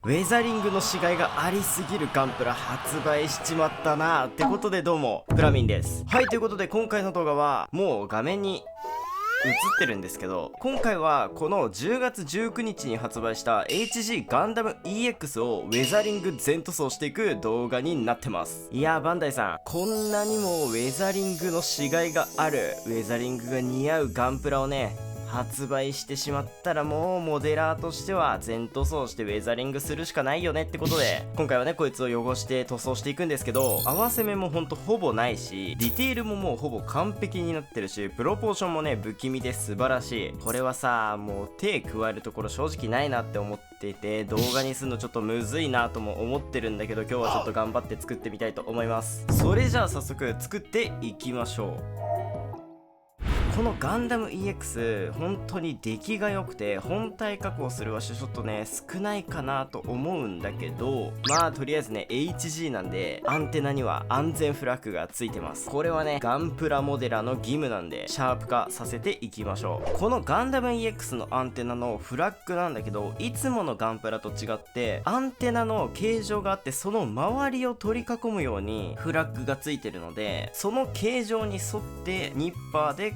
ウェザリングのしがいがありすぎるガンプラ発売しちまったなってことで、どうもプラミンです。はい、ということで今回の動画はもう画面に映ってるんですけど、今回はこの10月19日に発売した HG ガンダム EX をウェザリング全塗装していく動画になってます。いやー、バンダイさん、こんなにもウェザリングのしがいがある、ウェザリングが似合うガンプラをね発売してしまったら、もうモデラーとしては全塗装してウェザリングするしかないよねってことで、今回はねこいつを汚して塗装していくんですけど、合わせ目もほんとほぼないし、ディテールももうほぼ完璧になってるし、プロポーションもね不気味で素晴らしい。これはさ、もう手加えるところ正直ないなって思っていて、動画にするのちょっとむずいなとも思ってるんだけど、今日はちょっと頑張って作ってみたいと思います。それじゃあ早速作っていきましょう。このガンダム EX 本当に出来が良くて、本体加工する場所ちょっとね少ないかなと思うんだけど、まあとりあえずね HG なんでアンテナには安全フラッグがついてます。これはねガンプラモデラの義務なんでシャープ化させていきましょう。このガンダム EX のアンテナのフラッグなんだけど、いつものガンプラと違ってアンテナの形状があって、その周りを取り囲むようにフラッグがついてるので、その形状に沿ってニッパーで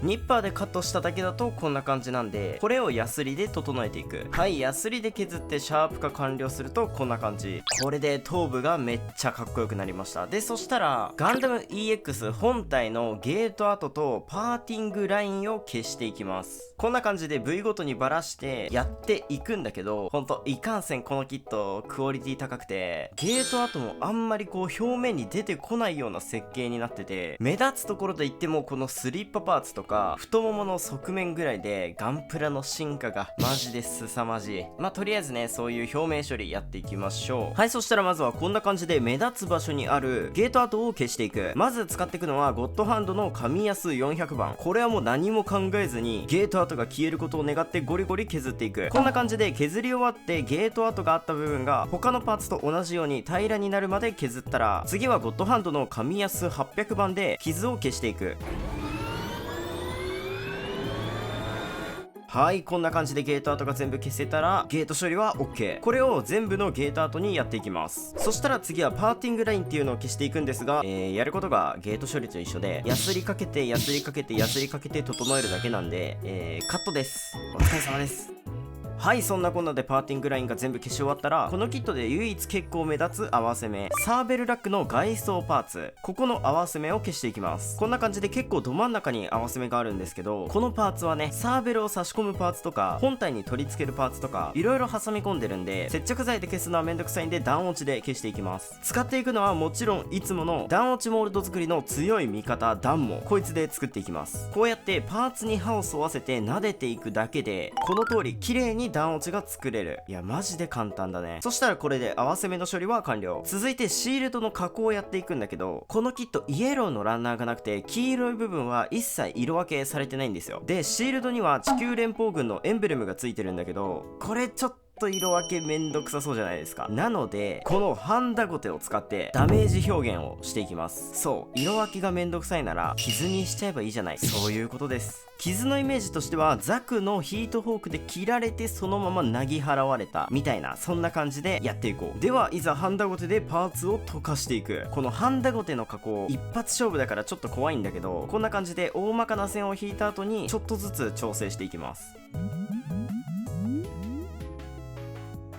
ニッパーでカットしただけだとこんな感じなんで、これをヤスリで整えていく。はい、ヤスリで削ってシャープ化完了するとこんな感じ。これで頭部がめっちゃかっこよくなりました。でそしたらガンダム EX 本体のゲート跡とパーティングラインを消していきます。こんな感じで部位ごとにバラしてやっていくんだけど、ほんといかんせんこのキットクオリティ高くて、ゲート跡もあんまりこう表面に出てこないような設計になってて、目立つところで言ってもこのスリッパパーツとか太ももの側面ぐらいでガンプラの進化がマジで凄まじい。まあとりあえずねそういう表面処理やっていきましょう。はい、そしたらまずはこんな感じで目立つ場所にあるゲート跡を消していく。まず使っていくのはゴッドハンドの神安400番。これはもう何も考えずにゲート跡が消えることを願ってゴリゴリ削っていく。こんな感じで削り終わってゲート跡があった部分が他のパーツと同じように平らになるまで削ったら、次はゴッドハンドの神安800番で傷を消していく。はい、こんな感じでゲート跡が全部消せたらゲート処理は OK。 これを全部のゲート跡にやっていきます。そしたら次はパーティングラインっていうのを消していくんですが、やることがゲート処理と一緒で、ヤスリかけてヤスリかけてヤスリかけて整えるだけなんで、カットです。お疲れ様です。はい、そんなこんなでパーティングラインが全部消し終わったら、このキットで唯一結構目立つ合わせ目、サーベルラックの外装パーツ、ここの合わせ目を消していきます。こんな感じで結構ど真ん中に合わせ目があるんですけど、このパーツはねサーベルを差し込むパーツとか本体に取り付けるパーツとかいろいろ挟み込んでるんで、接着剤で消すのはめんどくさいんで断落ちで消していきます。使っていくのはもちろんいつもの断落ちモールド作りの強い味方ダンモ、こいつで作っていきます。こうやってパーツに刃を沿わせて撫でていくだけで、この通り綺麗に断落ちが作れる。いやマジで簡単だね。そしたらこれで合わせ目の処理は完了。続いてシールドの加工をやっていくんだけど、このキットイエローのランナーがなくて黄色い部分は一切色分けされてないんですよ。でシールドには地球連邦軍のエンブレムがついてるんだけど、これちょっと色分けめんどくさそうじゃないですか。なのでこのハンダゴテを使ってダメージ表現をしていきます。そう、色分けがめんどくさいなら傷にしちゃえばいいじゃない、そういうことです。傷のイメージとしてはザクのヒートフォークで切られてそのままなぎ払われたみたいな、そんな感じでやっていこう。ではいざハンダゴテでパーツを溶かしていく。このハンダゴテの加工一発勝負だからちょっと怖いんだけど、こんな感じで大まかな線を引いた後にちょっとずつ調整していきます。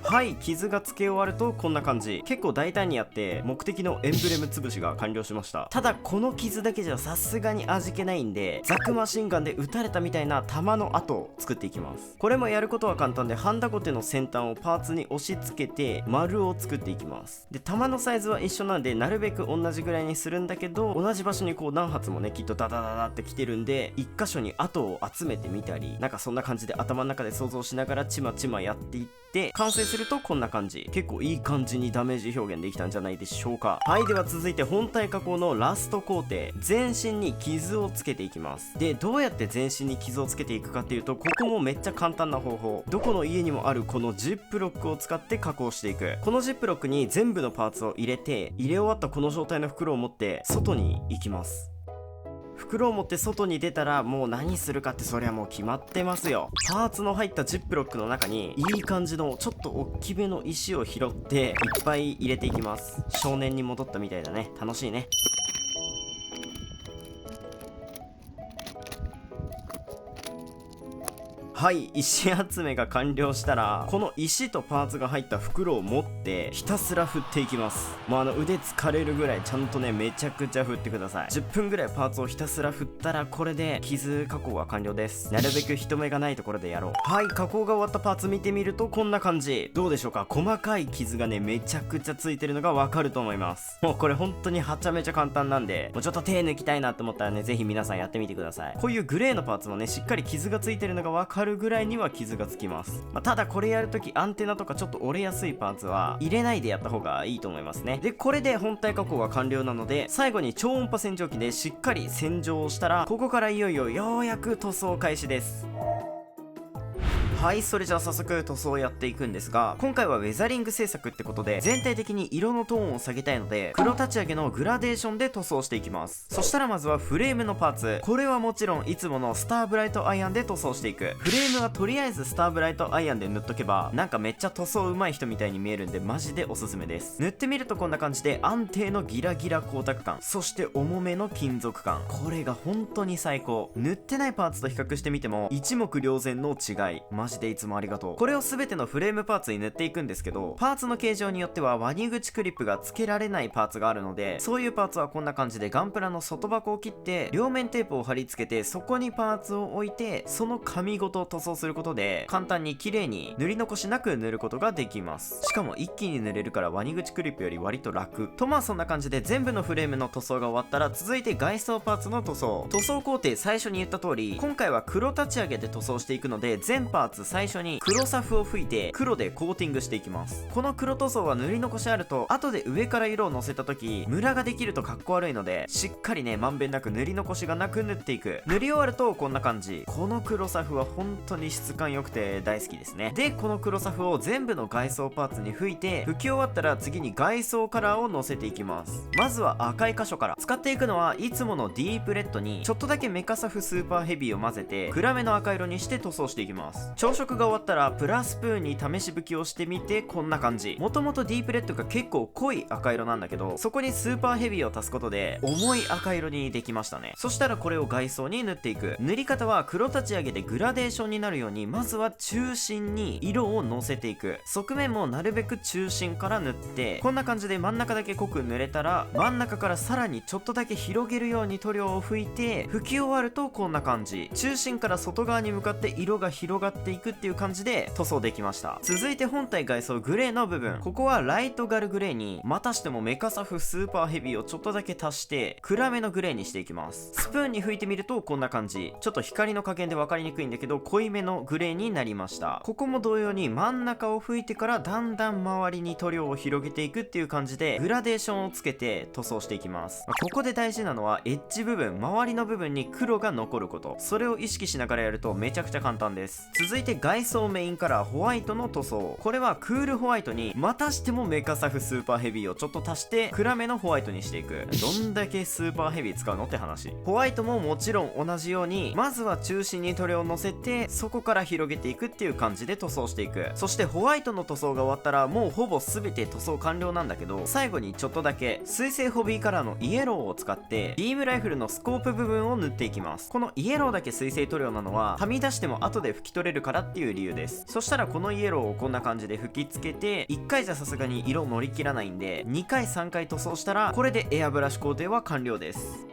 はい、傷がつけ終わるとこんな感じ。結構大胆にやって目的のエンブレム潰しが完了しました。ただこの傷だけじゃさすがに味気ないんで、ザクマシンガンで撃たれたみたいな弾の跡を作っていきます。これもやることは簡単で、ハンダゴテの先端をパーツに押し付けて丸を作っていきます。で弾のサイズは一緒なんでなるべく同じぐらいにするんだけど、同じ場所にこう何発もねきっとダダダダって来てるんで、一箇所に跡を集めてみたり、なんかそんな感じで頭の中で想像しながらちまちまやっていって完成するとこんな感じ。結構いい感じにダメージ表現できたんじゃないでしょうか。はい、では続いて本体加工のラスト工程、全身に傷をつけていきます。でどうやって全身に傷をつけていくかっていうと、ここもめっちゃ簡単な方法、どこの家にもあるこのジップロックを使って加工していく。このジップロックに全部のパーツを入れて、入れ終わったこの状態の袋を持って外に行きます。袋を持って外に出たらもう何するかってそりゃもう決まってますよ。パーツの入ったジップロックの中にいい感じのちょっと大きめの石を拾っていっぱい入れていきます。少年に戻ったみたいだね。楽しいね。はい、石集めが完了したらこの石とパーツが入った袋を持ってひたすら振っていきます。もう腕疲れるぐらいちゃんとねめちゃくちゃ振ってください。10分ぐらいパーツをひたすら振ったらこれで傷加工が完了です。なるべく人目がないところでやろう。はい、加工が終わったパーツ見てみるとこんな感じ。どうでしょうか。細かい傷がねめちゃくちゃついてるのがわかると思います。もうこれ本当にはちゃめちゃ簡単なんで、もうちょっと手抜きたいなと思ったらねぜひ皆さんやってみてください。こういうグレーのパーツもねしっかり傷がついてるのがわかるぐらいには傷がつきます。ただこれやるときアンテナとかちょっと折れやすいパーツは入れないでやった方がいいと思いますね。でこれで本体加工が完了なので最後に超音波洗浄機でしっかり洗浄をしたらここからいよいよようやく塗装開始です。はい、それじゃあ早速塗装をやっていくんですが、今回はウェザリング製作ってことで全体的に色のトーンを下げたいので黒立ち上げのグラデーションで塗装していきます。そしたらまずはフレームのパーツ、これはもちろんいつものスターブライトアイアンで塗装していく。フレームはとりあえずスターブライトアイアンで塗っとけばなんかめっちゃ塗装上手い人みたいに見えるんでマジでおすすめです。塗ってみるとこんな感じで安定のギラギラ光沢感、そして重めの金属感、これが本当に最高。塗ってないパーツと比較してみても一目瞭然の違い、マジでいつもありがとう。これを全てのフレームパーツに塗っていくんですけど、パーツの形状によってはワニ口クリップが付けられないパーツがあるので、そういうパーツはこんな感じでガンプラの外箱を切って両面テープを貼り付けてそこにパーツを置いてその紙ごと塗装することで簡単に綺麗に塗り残しなく塗ることができます。しかも一気に塗れるからワニ口クリップより割と楽と、そんな感じで全部のフレームの塗装が終わったら続いて外装パーツの塗装工程、最初に言った通り今回は黒立ち上げで塗装していくので全パーツ最初に黒サフを吹いて黒でコーティングしていきます。この黒塗装は塗り残しあると後で上から色をのせた時ムラができるとかっこ悪いのでしっかりねまんべんなく塗り残しがなく塗っていく。塗り終わるとこんな感じ。この黒サフは本当に質感良くて大好きですね。でこの黒サフを全部の外装パーツに吹いて吹き終わったら次に外装カラーをのせていきます。まずは赤い箇所から使っていくのはいつものディープレッドにちょっとだけメカサフスーパーヘビーを混ぜて暗めの赤色にして塗装していきます。朝食が終わったらプラスプーンに試し吹きをしてみてこんな感じ。もともとディープレッドが結構濃い赤色なんだけどそこにスーパーヘビーを足すことで重い赤色にできましたね。そしたらこれを外装に塗っていく。塗り方は黒立ち上げでグラデーションになるようにまずは中心に色をのせていく。側面もなるべく中心から塗ってこんな感じで真ん中だけ濃く塗れたら真ん中からさらにちょっとだけ広げるように塗料を拭いて拭き終わるとこんな感じ。中心から外側に向かって色が広がっていくっていう感じで塗装できました。続いて本体外装グレーの部分、ここはライトガルグレーにまたしてもメカサフスーパーヘビーをちょっとだけ足して暗めのグレーにしていきます。スプーンに拭いてみるとこんな感じ。ちょっと光の加減で分かりにくいんだけど濃いめのグレーになりました。ここも同様に真ん中を拭いてからだんだん周りに塗料を広げていくっていう感じでグラデーションをつけて塗装していきます。ここで大事なのはエッジ部分、周りの部分に黒が残ること、それを意識しながらやるとめちゃくちゃ簡単です。続いて外装メインカラーホワイトの塗装、これはクールホワイトにまたしてもメカサフスーパーヘビーをちょっと足して暗めのホワイトにしていく。どんだけスーパーヘビー使うのって話。ホワイトももちろん同じようにまずは中心に塗料をのせてそこから広げていくっていう感じで塗装していく。そしてホワイトの塗装が終わったらもうほぼ全て塗装完了なんだけど最後にちょっとだけ水性ホビーカラーのイエローを使ってビームライフルのスコープ部分を塗っていきます。このイエローだけ水性塗料なのははみ出しても後で拭き取れるからっていう理由です。そしたらこのイエローをこんな感じで吹き付けて1回じゃさすがに色乗り切らないんで2回3回塗装したらこれでエアブラシ工程は完了です。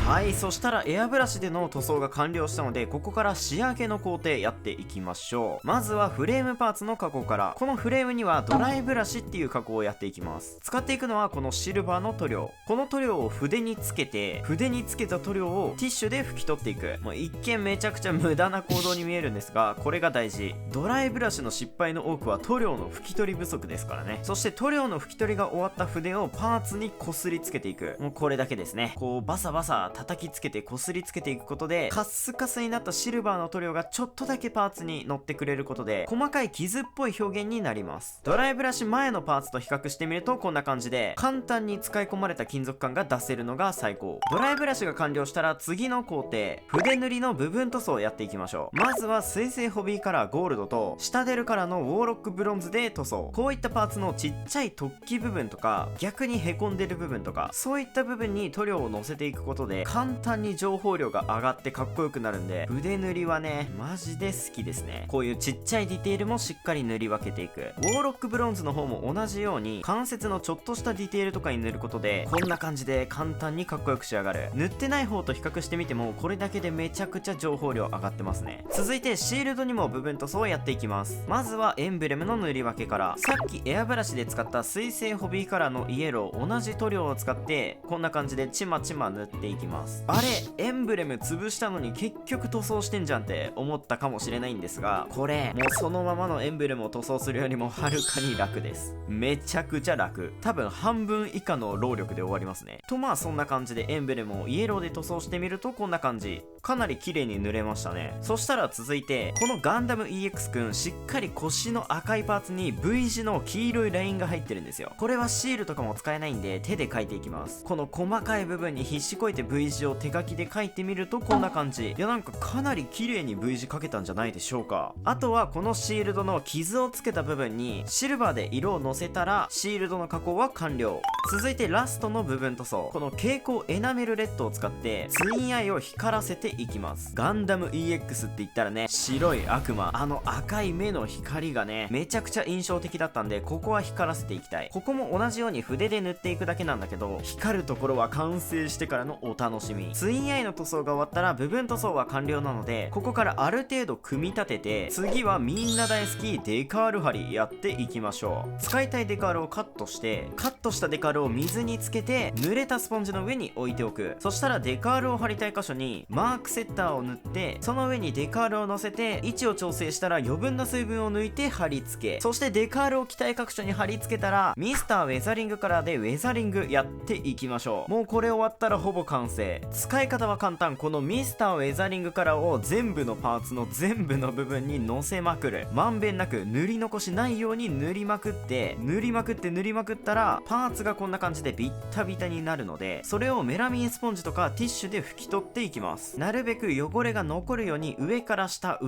はい、そしたらエアブラシでの塗装が完了したのでここから仕上げの工程やっていきましょう。まずはフレームパーツの加工から。このフレームにはドライブラシっていう加工をやっていきます。使っていくのはこのシルバーの塗料。この塗料を筆につけて筆につけた塗料をティッシュで拭き取っていく。もう一見めちゃくちゃ無駄な行動に見えるんですがこれが大事。ドライブラシの失敗の多くは塗料の拭き取り不足ですからね。そして塗料の拭き取りが終わった筆をパーツにこすりつけていく。もうこれだけですね。こうバサバサ叩きつけて擦りつけていくことでカッスカスになったシルバーの塗料がちょっとだけパーツに乗ってくれることで細かい傷っぽい表現になります。ドライブラシ前のパーツと比較してみるとこんな感じで簡単に使い込まれた金属感が出せるのが最高。ドライブラシが完了したら次の工程、筆塗りの部分塗装をやっていきましょう。まずは水性ホビーカラーゴールドと下出るカラーのウォーロックブロンズで塗装。こういったパーツのちっちゃい突起部分とか逆にへこんでる部分とかそういった部分に塗料を乗せていくことで簡単に情報量が上がってかっこよくなるんで、筆塗りはねマジで好きですね。こういうちっちゃいディテールもしっかり塗り分けていく。ウォーロックブロンズの方も同じように関節のちょっとしたディテールとかに塗ることでこんな感じで簡単にかっこよく仕上がる。塗ってない方と比較してみてもこれだけでめちゃくちゃ情報量上がってますね。続いてシールドにも部分塗装をやっていきます。まずはエンブレムの塗り分けから、さっきエアブラシで使った水性ホビーカラーのイエロー同じ塗料を使ってこんな感じでちまちま塗っていきます。あれエンブレム潰したのに結局塗装してんじゃんって思ったかもしれないんですが、これもうそのままのエンブレムを塗装するよりもはるかに楽です。めちゃくちゃ楽。多分半分以下の労力で終わりますね。とまあそんな感じでエンブレムをイエローで塗装してみるとこんな感じ。かなり綺麗に塗れましたね。そしたら続いてこのガンダム EX くんしっかり腰の赤いパーツに V 字の黄色いラインが入ってるんですよ。これはシールとかも使えないんで手で描いていきます。この細かい部分に必死こいて V 字を手書きで描いてみるとこんな感じ。いやなんかかなり綺麗に V 字描けたんじゃないでしょうか。あとはこのシールドの傷をつけた部分にシルバーで色をのせたらシールドの加工は完了。続いてラストの部分塗装、この蛍光エナメルレッドを使ってツインアイを光らせていきます。ガンダム EX って言ったらね白い悪魔、あの赤い目の光がねめちゃくちゃ印象的だったんでここは光らせていきたい。ここも同じように筆で塗っていくだけなんだけど光るところは完成してからのお楽しみ。ツインアイの塗装が終わったら部分塗装は完了なのでここからある程度組み立てて次はみんな大好きデカール貼りやっていきましょう。使いたいデカールをカットしてカットしたデカールを水につけて濡れたスポンジの上に置いておく。そしたらデカールを貼りたい箇所にマークセッターを塗ってその上にデカールを乗せて位置を調整したら余分な水分を抜いて貼り付け、そしてデカールを機体各所に貼り付けたらミスターウェザリングカラーでウェザリングやっていきましょう。もうこれ終わったらほぼ完成。使い方は簡単。このミスターウェザリングカラーを全部のパーツの全部の部分に乗せまくる。まんべんなく塗り残しないように塗りまくって塗りまくって塗りまくったらパーツがこんな感じでビッタビタになるのでそれをメラミンスポンジとかティッシュで拭き取っていきます。なるべく汚れが残るように上から下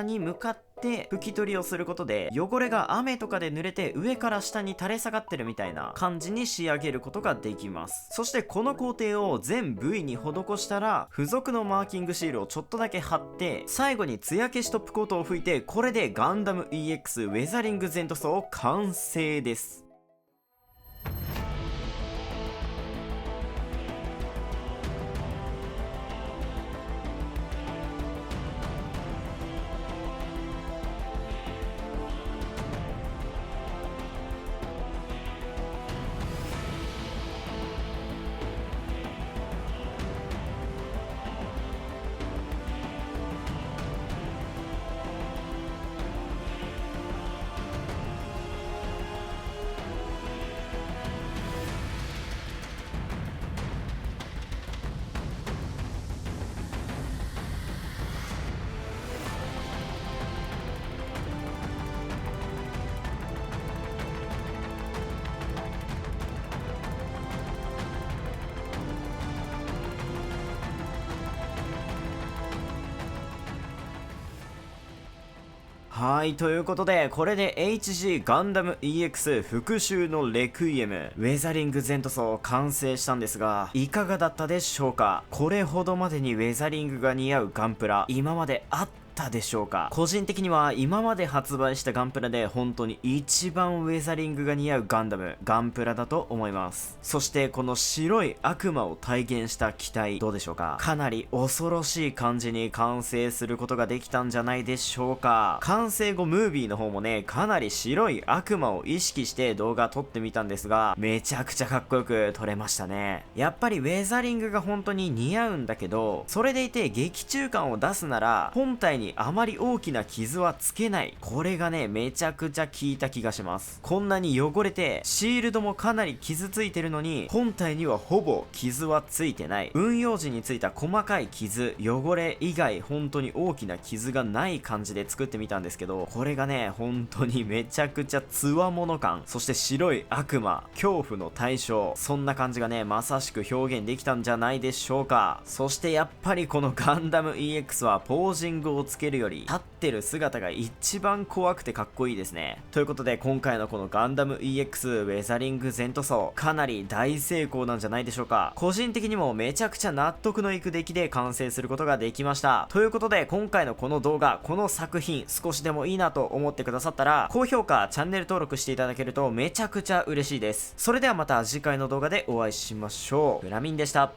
に向かって拭き取りをすることで汚れが雨とかで濡れて上から下に垂れ下がってるみたいな感じに仕上げることができます。そしてこの工程を全部位に施したら付属のマーキングシールをちょっとだけ貼って最後に艶消しトップコートを拭いてこれでガンダム EX ウェザリング全塗装完成です。はい、ということでこれで HG ガンダム EX 復讐のレクイエムウェザリング全塗装完成したんですがいかがだったでしょうか。これほどまでにウェザリングが似合うガンプラ今まであったでしょうか。個人的には今まで発売したガンプラで本当に一番ウェザリングが似合うガンダムガンプラだと思います。そしてこの白い悪魔を体現した機体どうでしょうか。かなり恐ろしい感じに完成することができたんじゃないでしょうか。完成後ムービーの方もねかなり白い悪魔を意識して動画撮ってみたんですがめちゃくちゃかっこよく撮れましたね。やっぱりウェザリングが本当に似合うんだけどそれでいて劇中感を出すなら本体ににあまり大きな傷はつけない。これがね、めちゃくちゃ効いた気がします。こんなに汚れて、シールドもかなり傷ついてるのに、本体にはほぼ傷はついてない。運用時についた細かい傷、汚れ以外本当に大きな傷がない感じで作ってみたんですけど、これがね、本当にめちゃくちゃ強者感、そして白い悪魔、恐怖の対象、そんな感じがね、まさしく表現できたんじゃないでしょうか。そしてやっぱりこのガンダム EX はポージングをつけるより、立ってる姿が一番怖くてかっこいいですね。ということで今回のこのガンダム EX ウェザリング全塗装、かなり大成功なんじゃないでしょうか。個人的にもめちゃくちゃ納得のいく出来で完成することができました。ということで今回のこの動画、この作品少しでもいいなと思ってくださったら、高評価、チャンネル登録していただけるとめちゃくちゃ嬉しいです。それではまた次回の動画でお会いしましょう。ブラミンでした。